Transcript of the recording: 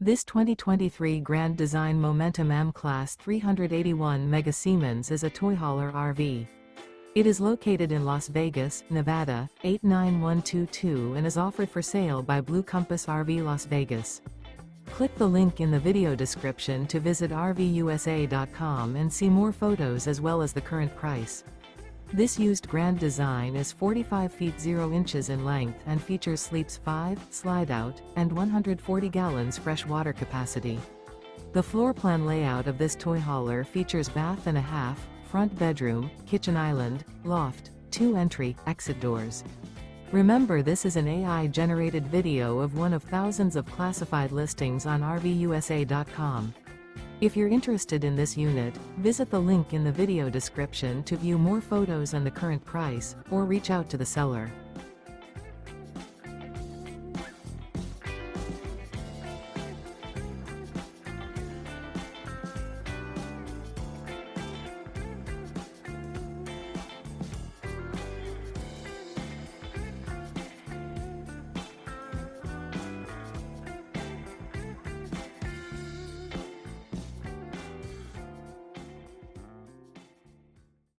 This 2023 Grand Design Momentum M-Class 381 Mega Siemens is a toy hauler RV. It is located in Las Vegas, Nevada, 89122 and is offered for sale by Blue Compass RV Las Vegas. Click the link in the video description to visit RVUSA.com and see more photos as well as the current price. This used Grand Design is 45 feet 0 inches in length and features sleeps 5, slide-out, and 140 gallons fresh water capacity. The floor plan layout of this toy hauler features bath and a half, front bedroom, kitchen island, loft, 2 entry, exit doors. Remember, this is an AI-generated video of one of thousands of classified listings on RVUSA.com. If you're interested in this unit, visit the link in the video description to view more photos and the current price, or reach out to the seller.